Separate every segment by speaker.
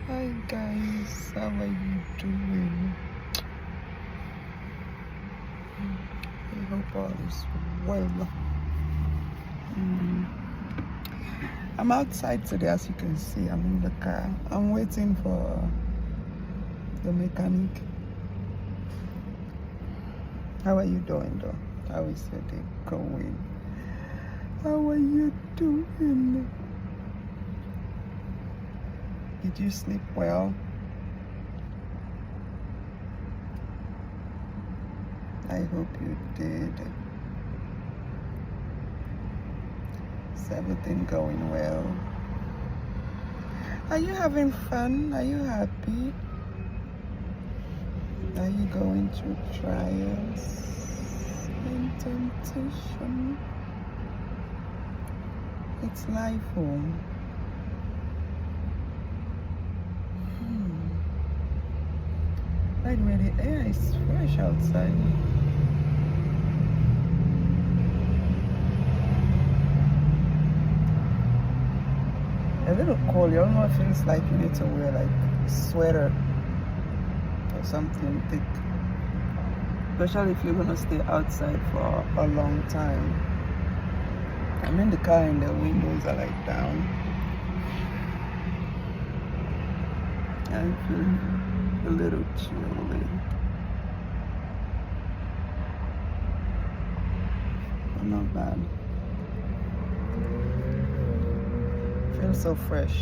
Speaker 1: Hi guys, how are you doing? I hope all is well. I'm outside today, as you can see. I'm in the car. I'm waiting for the mechanic. How are you doing though? How is your day going? How are you doing? Did you sleep well? I hope you did. Is everything going well? Are you having fun? Are you happy? Are you going through trials and temptation? It's life, home. By the way, the air is fresh outside. A little cold. You almost feels like you need to wear like a sweater or something thick. Especially if you're gonna stay outside for a long time. I'm in the car and the windows are like down. I feel a little chilly. But not bad. Feels so fresh.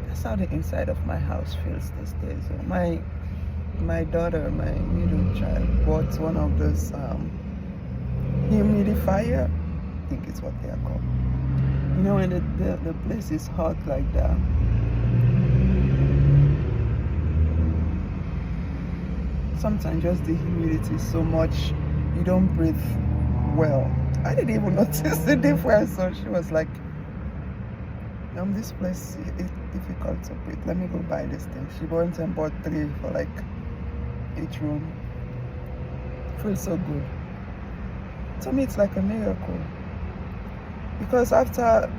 Speaker 1: That's how the inside of my house feels these days. My daughter, my middle child, bought one of those humidifier. I think it's what they are called. You know, when the place is hot like that. Sometimes just the humidity is so much, you don't breathe well. I didn't even notice the difference. So she was like, this place is difficult to breathe. Let me go buy this thing. She went and bought 3 for like each room. Feels so good. To me, it's like a miracle. Because after,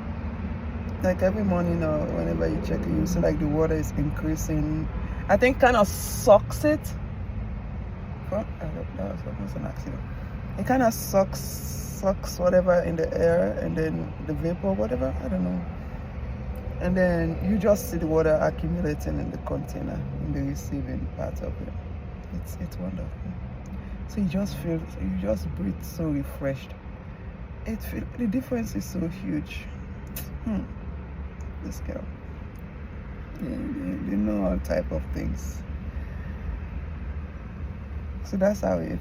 Speaker 1: like every morning or whenever you check it, you see like the water is increasing. I think kind of sucks it. That was almost an accident. It kind of sucks whatever in the air, and then the vapor, whatever, I don't know. And then you just see the water accumulating in the container, in the receiving part of it. It's wonderful. So you just breathe so refreshed. The difference is so huge. This girl. They know all type of things. So that's how it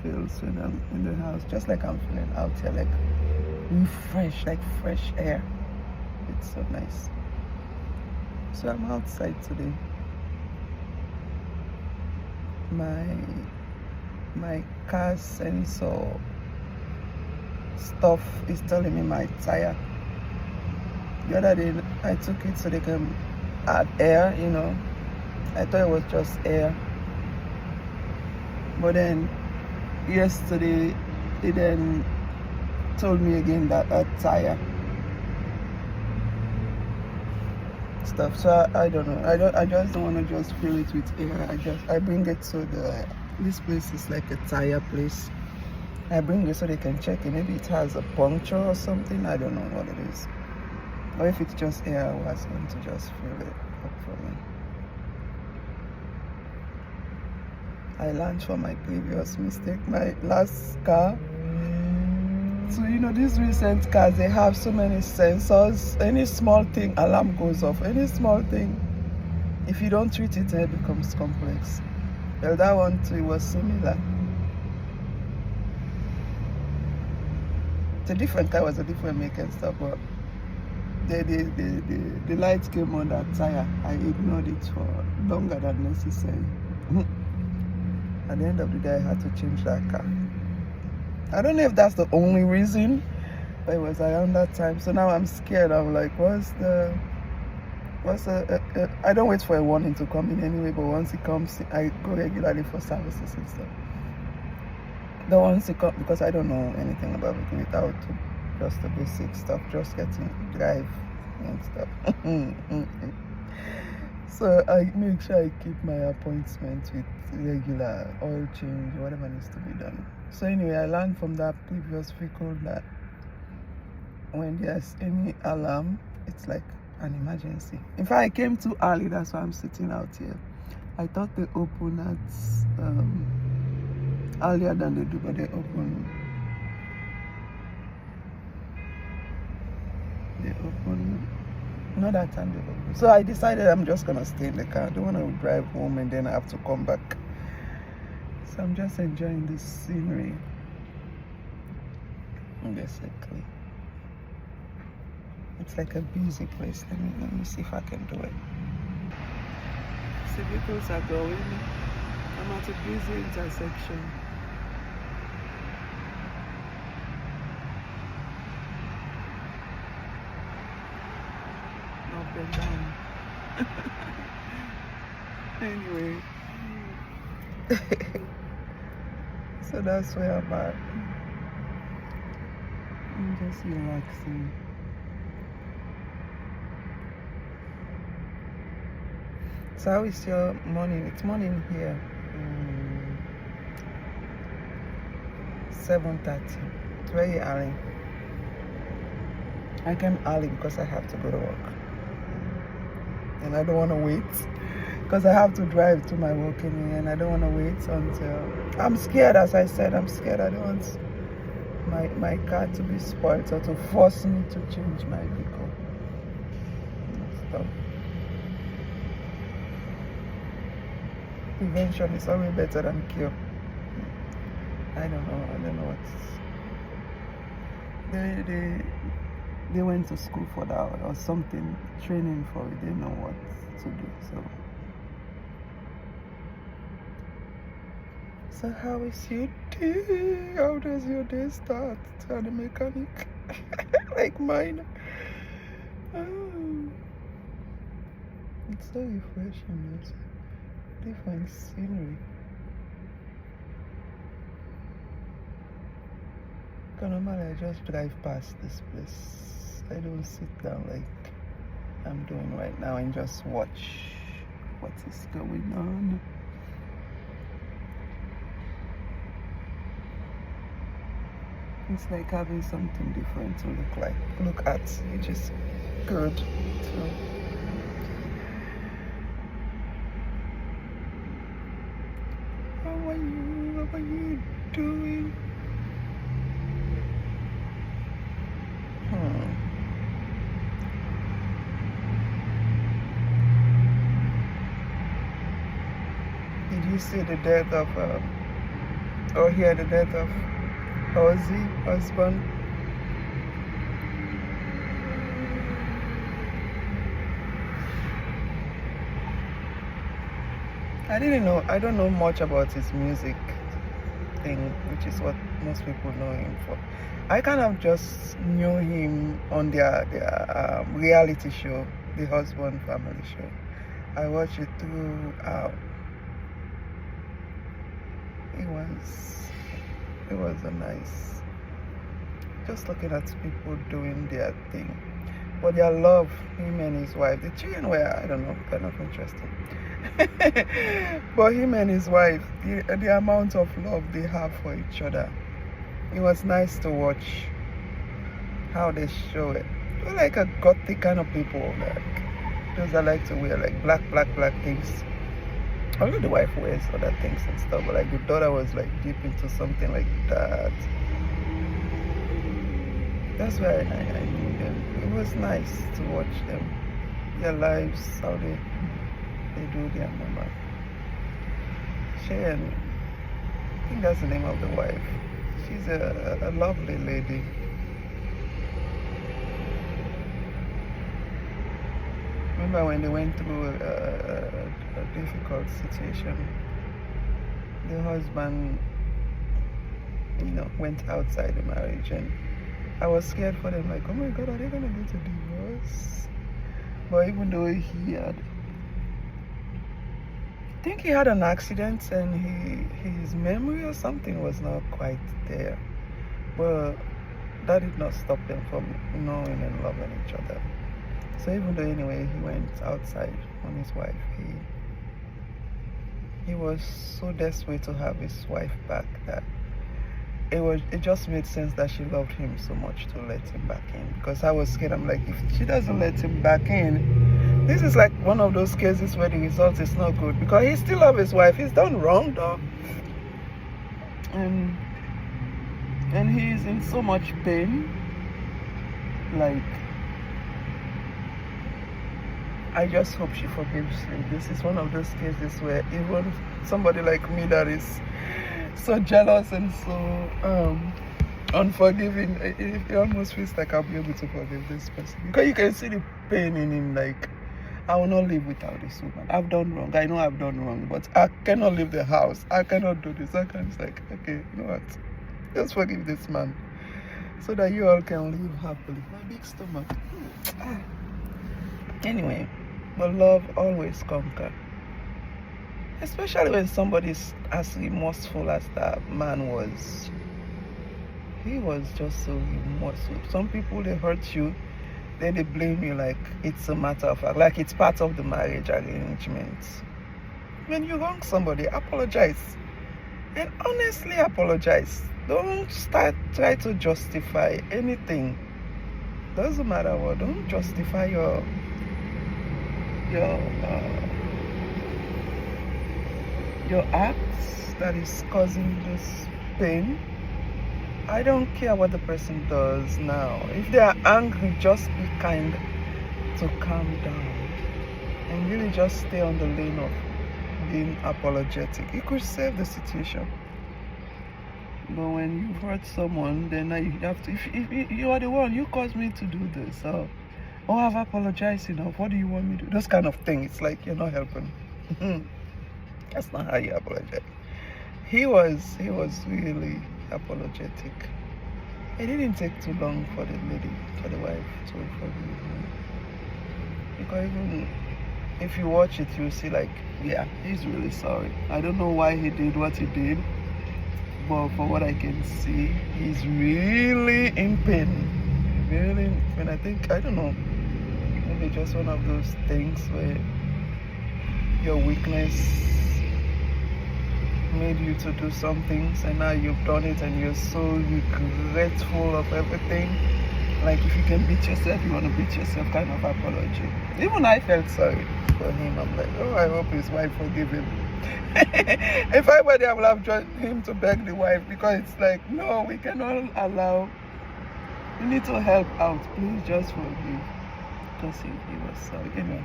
Speaker 1: feels when I'm in the house. Just like I'm feeling out here, like refresh, like fresh air. It's so nice. So I'm outside today. My car sensor stuff is telling me my tire. The other day I took it so they can add air, you know. I thought it was just air. But then yesterday it then told me again that a tire stuff. So I don't know. I just don't want to just fill it with air. I bring it so this place is like a tire place. I bring it so they can check it. Maybe it has a puncture or something. I don't know what it is. Or if it's just air, I was going to just fill it up for me. I learned from my previous mistake, my last car. So you know, these recent cars, they have so many sensors. Any small thing, alarm goes off. Any small thing, if you don't treat it, it becomes complex. Well, that one too was similar. It's a different car, was a different make and stuff, but the lights came on that tire. I ignored it for longer than necessary. At the end of the day, I had to change that car. I don't know if that's the only reason, but it was around that time. So now I'm scared. I'm like, I don't wait for a warning to come in anyway, but once it comes, I go regularly for services and stuff. The once it comes, because I don't know anything about it without just the basic stuff, just getting drive and stuff. So I make sure I keep my appointments with regular oil change, whatever needs to be done. So anyway, I learned from that previous vehicle that when there's any alarm, it's like an emergency. In fact, I came too early, that's why I'm sitting out here. I thought they open at earlier than they do, but they open not that time they open. So I decided I'm just gonna stay in the car. I don't want to drive home and then I have to come back. So I'm just enjoying this scenery, basically. It's like a busy place. Let me see if I can do it. See, vehicles are going. I'm at a busy intersection. Up and down. Anyway. So that's where I'm at. I'm just relaxing. So how is your morning? It's morning here. 7:30. It's very early. I came early because I have to go to work. And I don't want to wait. Because I have to drive to my working area and I don't want to wait until... I'm scared, as I said. I'm scared. I don't want my car to be spoiled or to force me to change my vehicle. Stuff. Prevention is always better than cure. I don't know what's... They went to school for that or something, training for it. They know what to do. So how is your day? How does your day start? Tell the mechanic. Like mine. Oh. It's so refreshing. It's different scenery. Normally I just drive past this place. I don't sit down like I'm doing right now and just watch what is going on. It's like having something different to look at, which is good. So how are you doing? Did you see the death of or hear the death of Ozzy husband? I don't know much about his music thing, which is what most people know him for. I kind of just knew him on their reality show, the Husband Family Show. I watched it throughout. It was a nice, just looking at people doing their thing. But their love, him and his wife, the children were, I don't know, kind of interesting. But him and his wife, the amount of love they have for each other, it was nice to watch how they show it. They're like a gothic kind of people, like those that like to wear like black things. Although the wife wears other things and stuff, but like the daughter was like deep into something like that. That's why I knew them. It was nice to watch them, their lives, how they do their mama. Sharon, I think that's the name of the wife. She's a lovely lady. Remember when they went through a difficult situation, the husband, went outside the marriage, and I was scared for them, like, oh my God, are they gonna get a divorce? But even though I think he had an accident and his memory or something was not quite there. But that did not stop them from knowing and loving each other. So even though anyway he went outside on his wife, he was so desperate to have his wife back that it just made sense that she loved him so much to let him back in. Because I was scared. I'm like, if she doesn't let him back in, this is like one of those cases where the result is not good, because he still loves his wife. He's done wrong though, and he's in so much pain. Like, I just hope she forgives him. This is one of those cases where even somebody like me that is so jealous and so unforgiving, it almost feels like I'll be able to forgive this person, because you can see the pain in him. Like, I will not live without this woman. I've done wrong. I know I've done wrong, but I cannot leave the house. I cannot do this. I can't. It's like, okay, you know what? Just forgive this man so that you all can live happily. My big stomach. Anyway, but love always conquers. Especially when somebody's as remorseful as that man was. He was just so remorseful. Some people, they hurt you, then they blame you like it's a matter of fact, like it's part of the marriage arrangement. When you wrong somebody, apologize. And honestly apologize. Don't try to justify anything. Doesn't matter what. Don't justify your acts that is causing this pain. I don't care what the person does now. If they are angry, just be kind to calm down and really just stay on the lane of being apologetic. It could save the situation. But when you hurt someone, then now you have to, if you are the one, you caused me to do this, or I've apologized enough, what do you want me to do? Those kind of things. It's like you're not helping. That's not how you apologize. He was really apologetic. It didn't take too long for the wife to forgive him. Because even if you watch it, you'll see like, yeah, he's really sorry. I don't know why he did what he did, but for what I can see, he's really in pain. Really, and I think, I don't know, maybe just one of those things where your weakness made you to do some things, and now you've done it and you're so regretful of everything. Like, if you can beat yourself, you want to beat yourself kind of apology. Even I felt sorry for him. I'm like, oh, I hope his wife forgive him. If I were there, I would have joined him to beg the wife, because it's like, no, we cannot allow, you need to help out, please just forgive. Because he was sorry, you know.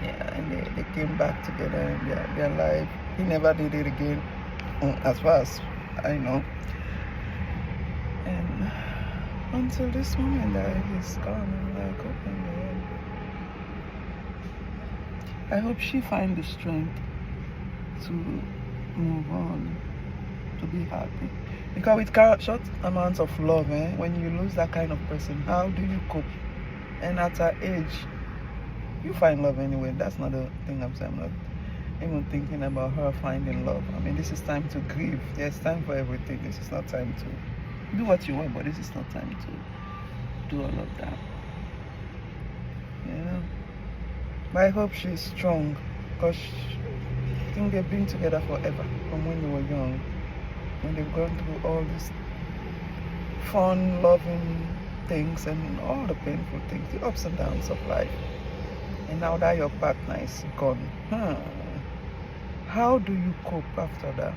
Speaker 1: Yeah, and they came back together in their life. He never did it again, as far as I know. And until this moment that he's gone, I'm like, oh my God. I hope she finds the strength to move on, to be happy. Because with short amounts of love, when you lose that kind of person, how do you cope? And at her age, you find love anyway. That's not the thing I'm saying. I'm not even thinking about her finding love. I mean, this is time to grieve. There's time for everything. This is not time to do what you want, but this is not time to do all of that. Yeah. But I hope she's strong, because I think they've been together forever, from when they were young, when they've gone through all these fun, loving things and all the painful things, the ups and downs of life. And now that your partner is gone, how do you cope after that?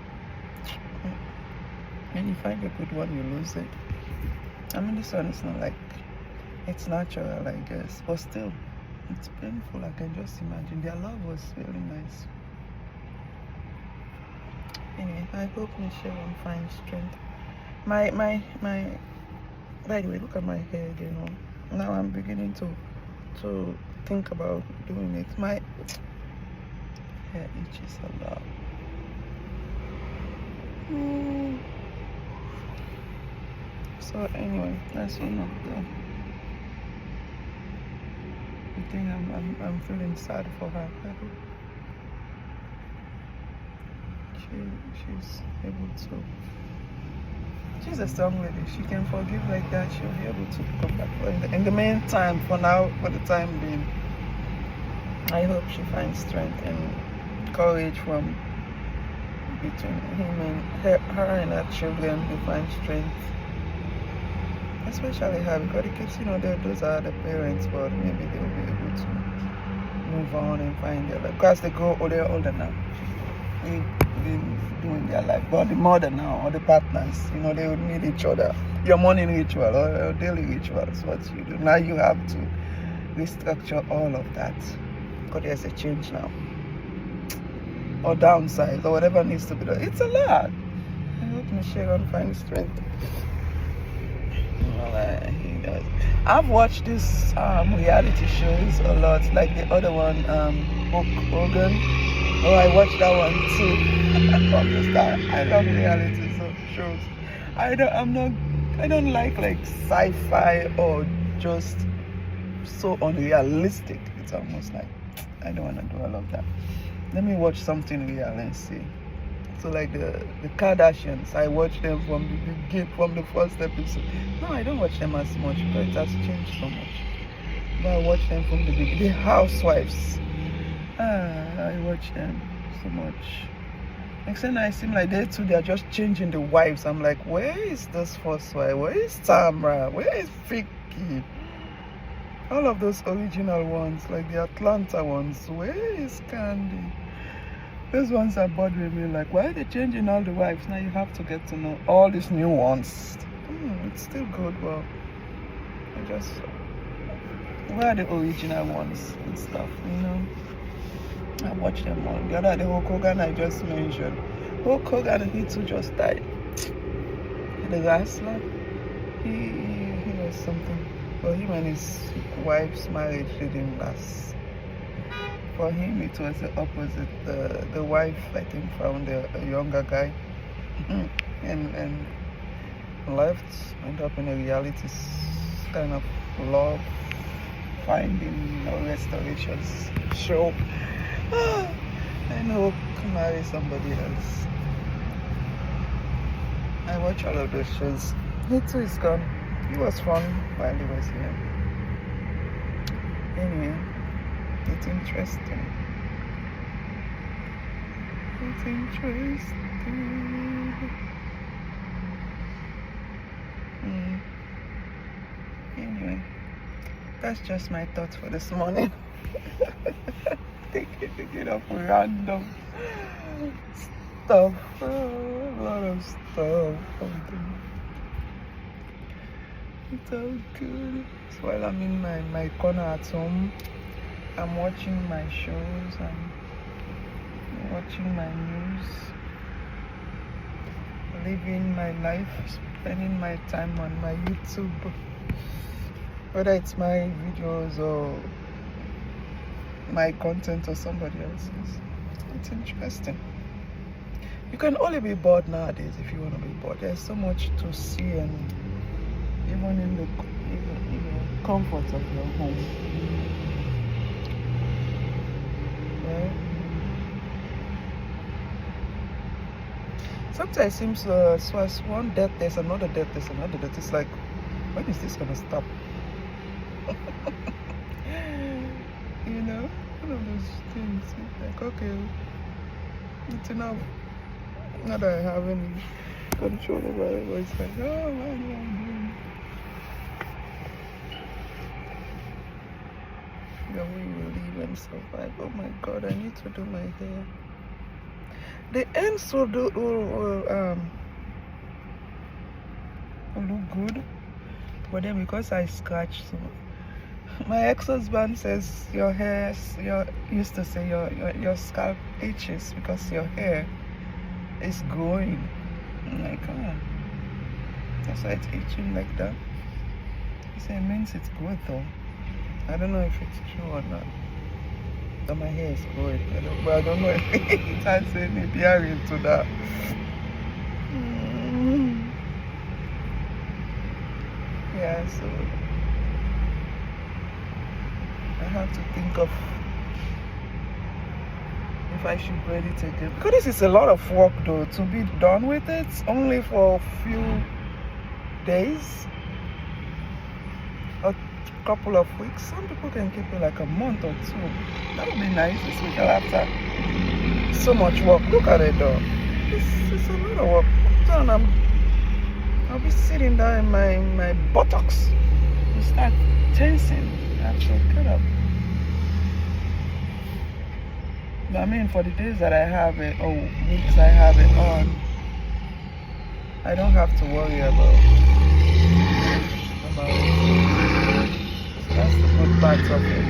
Speaker 1: When you find a good one, you lose it. I mean, this one is not like, it's natural, I guess, but still, it's painful. I can just imagine. Their love was really nice. Anyway, I hope Michelle will find strength. My by the way, look at my hair again. Now I'm beginning to think about doing it. My hair itches a lot. So anyway, that's one of the thing I'm feeling sad for her. I hope she's able to She's a strong lady. She can forgive like that. She'll be able to come back. But in the meantime, for now, for the time being, I hope she finds strength and courage from between him and her and her children. They find strength, especially her, because the kids, those are the parents, but maybe they'll be able to move on and find their life. Because they grow older, now. They've been doing their life. But the mother now, or the partners, they would need each other. Your morning ritual or your daily rituals, what you do. Now you have to restructure all of that. Because there's a change now. Or downside, or whatever needs to be done. It's a lot. I hope Michelle finds strength. Well, he does. I've watched these reality shows a lot, like the other one, Hogan. Oh, I watched that one too. From the start. I love reality shows. I don't like sci-fi or just so unrealistic. It's almost like I don't want to do all of that. Let me watch something real and see. So like the Kardashians, I watch them from the beginning, from the first episode. No, I don't watch them as much because it has changed so much. But I watch them from the beginning. The Housewives. I watch them so much. Next thing I seem like they're just changing the wives. I'm like, where is this first wife? Where is Tamra? Where is Vicky? All of those original ones, like the Atlanta ones. Where is Candy? Those ones are bothering me. Like, why are they changing all the wives? Now you have to get to know all these new ones. It's still good, but where are the original ones and stuff, I watch them all. The Hulk Hogan I just mentioned. Hulk Hogan, he too just died. The wrestler, he was something. For him and his wife's marriage didn't last. For him, it was the opposite. The wife, I think, found a younger guy and left, ended up in a reality kind of love finding or restorations show. And hope to marry somebody else. I watch all of those shows. He too is gone. He was fun while he was here. Anyway, it's interesting. It's interesting. Anyway, that's just my thoughts for this morning. Thinking of random stuff. A lot of stuff. It's all good. So while I'm in my corner at home, I'm watching my shows, I'm watching my news, living my life, spending my time on my YouTube, whether it's my videos or my content or somebody else's. It's interesting. You can only be bored nowadays if you want to be bored. There's so much to see, and even in the comfort of your home. Yeah. Sometimes it seems so as one death, there's another death, there's another death. It's like, when is this gonna stop? One of those things. It's like, okay, it's enough. Not that I have any control over it, but it's like, oh, what am I doing? The way we live and survive. Oh my God, I need to do my hair. The ends will look good, but then because I scratched so my ex-husband says your scalp itches because your hair is growing. I'm like, oh, that's why it's itching like that. He said it means it's good though. I don't know if it's true or not. But my hair is growing. I don't know if it has any bearing to that. Yeah, so I have to think of if I should braid it again. Because this is a lot of work though, to be done with it. Only for a few days, a couple of weeks. Some people can keep it like a month or two. That would be nice. This week I'll have to so much work. Look at it though. It's a lot of work. Then I'll be sitting down in my buttocks and start tensing. I have to get up. But I mean, for the days that I have it, or weeks I have it on, I don't have to worry about it. That's the good part of it.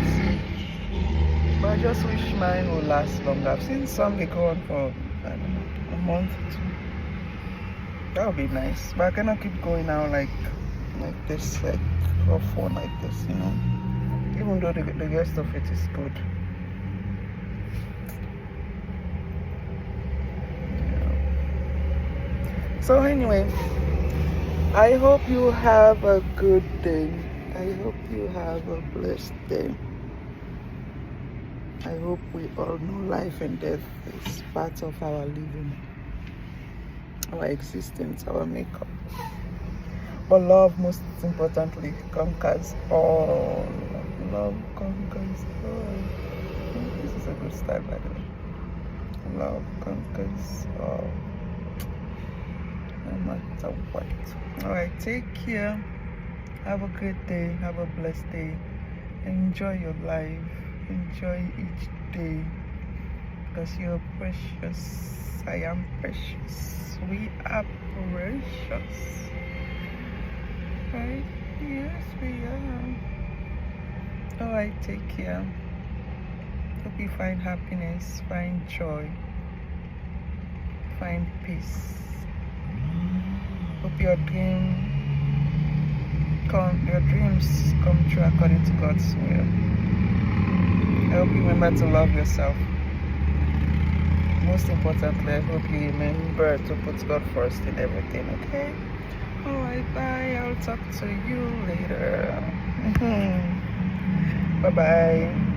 Speaker 1: But I just wish mine would last longer. I've seen some they go on for, I don't know, a month or two. That would be nice. But I cannot keep going out like this, like for phone like this, you know. Even though the rest of it is good. So anyway, I hope you have a good day. I hope you have a blessed day. I hope we all know life and death is part of our living, our existence, our makeup. But love, most importantly, conquers all. Love conquers all. This is a good start, by the way. Love conquers all. No matter what. Alright, take care. Have a good day. Have a blessed day. Enjoy your life. Enjoy each day. Because you're precious. I am precious. We are precious. Right? Yes, we are. Alright, take care. Hope you find happiness, find joy, find peace. Hope your dreams come true according to God's will. I hope you remember to love yourself. Most importantly, I hope you remember to put God first in everything, okay? Alright, bye. I'll talk to you later. Bye-bye.